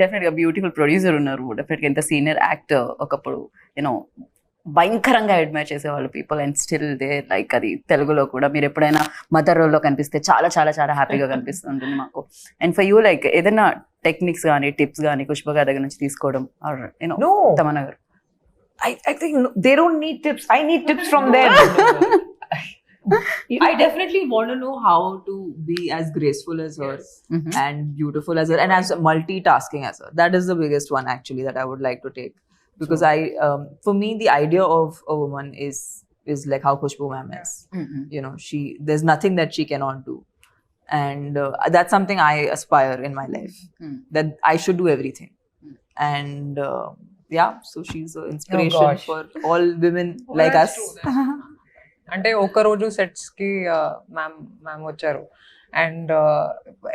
Definite గా beautiful producer ఉన్నారు, definite గా ఎంత సీనియర్ యాక్టర్ ఒకప్పుడు యూనో భయంకరంగా అడ్మైర్ చేసేవాళ్ళు people, and still they like అది తెలుగులో కూడా మీరు ఎప్పుడైనా మదర్ రోల్లో కనిపిస్తే చాలా చాలా చాలా హ్యాపీగా కనిపిస్తుంటుంది మాకు. అండ్ ఫర్ యూ లైక్ ఏదైనా టెక్నిక్స్ కానీ టిప్స్ కానీ పుష్ప గారి దగ్గర నుంచి తీసుకోవడం ఆర్ యూనో తమన్నా గారు? I think they don't need tips. I need tips from them. I definitely want to know how to be as graceful as her and beautiful as her and as multitasking as her. That is the biggest one actually that I would like to take, because for me the idea of a woman is like how Khushbu ma'am is. You know, there's nothing that she cannot do, and that's something I aspire in my life, that I should do everything. And yeah, so she's an inspiration for all women like us. అంటే ఒక రోజు sets కి ma'am వచ్చారు and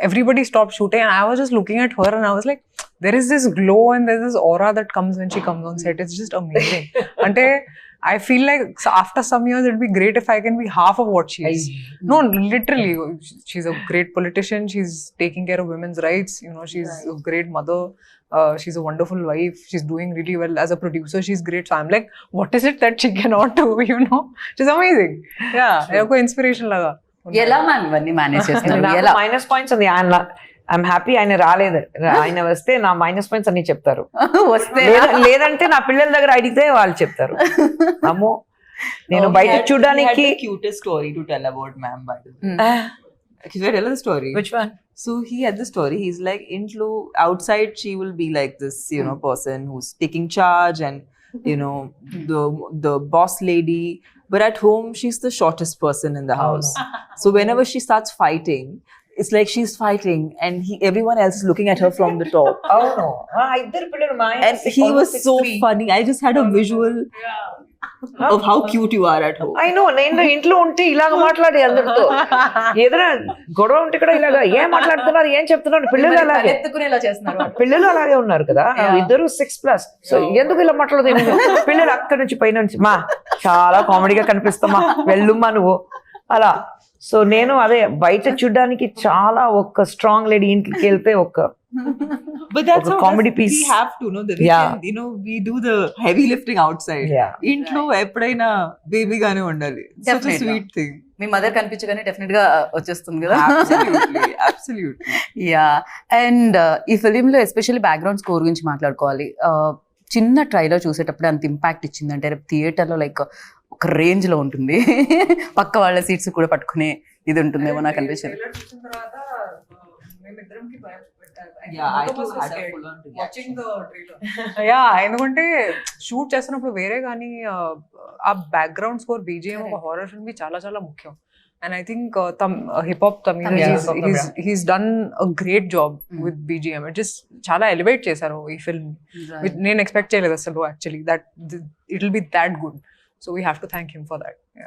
everybody stop shooting and I was just looking at her and I was like there is this glow and there is this aura that comes when she comes on set. It's just amazing. అంటే I feel like after some years it would be great if I can be half of what she is. No, literally, she's a great politician. She's taking care of women's rights. You know, she's a great mother. She's a wonderful wife. She's doing really well as a producer. She's great. So I'm like, what is it that she cannot do? You know, she's amazing. Yeah, like inspiration laga. ఎలా ma'am ఇవన్నీ manage చేస్తున్నారు? ఎలా minus points ఉంది. I'm happy ఆయన రాలేదు. ఆయన వస్తే నా మైనస్ పాయింట్స్ అన్ని చెప్తారు. వస్తే లేదంటే నా పిల్లల దగ్గర అడిగితే వాళ్ళు చెప్తారు. అమ్మో నేను బయట చూడడానికి cutest story to tell about ma'am, by the way. Should I tell the story? Which one? So he had the story. He's like, Intlo, outside she will be like this, you know, person who's taking charge and, you know, the boss lady. But at home, she's the shortest person in the house. So whenever she starts fighting, it's like she's fighting and everyone else is looking at her from the top. Oh no. ఇద్దరు పిల్లలు మా And he was so funny. I just had a visual of how cute you are at home. I know. నేను ఇంట్లో ఉంటే ఇలాగ మాట్లాడి అందరితో ఏదైనా గొడవ ఉంటే కూడా ఇలాగా ఏం మాట్లాడుతున్నారు ఏం చెప్తున్నారు పిల్లలు అలాగే ఎత్తుకునేలా చేస్తున్నారు. పిల్లలు అలాగే ఉన్నారు కదా, ఇద్దరు 6+. సో ఎందుకు ఇలా మాట్లాడదు పిల్లలు అక్కడి నుంచి పైన నుంచి మా చాలా కామెడీగా కనిపిస్తామా వెళ్ళుమ్మా నువ్వు అలా. సో నేను అదే బయట చూడడానికి చాలా ఒక స్ట్రాంగ్ లేడీ ఇంటికి వెళ్తే ఒక But that's how comedy piece. We have to know that we can, you know, we do the heavy lifting outside. Intlo ఎప్పుడైనా బేబీ గానే ఉండాలి. Such a sweet thing. మీ మదర్ కనిపించగానే డెఫినెట్ గా వచ్చేస్తుంది కదా. Absolutely, absolutely. యా. అండ్ ఈ film లో ఎస్పెషల్లీ బ్యాక్గ్రౌండ్ స్కోర్ గురించి మాట్లాడుకోవాలి. చిన్న ట్రైలర్ చూసేటప్పుడు అంత ఇంపాక్ట్ ఇచ్చిందంటే రేపు థియేటర్లో లైక్ ఒక రేంజ్ లో ఉంటుంది. పక్క వాళ్ళ సీట్స్ కూడా పట్టుకునే ఇది ఉంటుందేమో నాకు అనిపించింది. యా, ఎందుకంటే షూట్ చేస్తున్నప్పుడు వేరే కానీ ఆ బ్యాక్గ్రౌండ్ స్కోర్ బీజిఎం ఒక హారర్ ఫిల్మ్ కి చాలా చాలా ముఖ్యం. And I think hip hop Tamil, he's done a great job with BGM. It just chala elevate chesaru ee film. Nenu expect cheyaledu asalu actually that it will be that good. So we have to thank him for that. Yeah.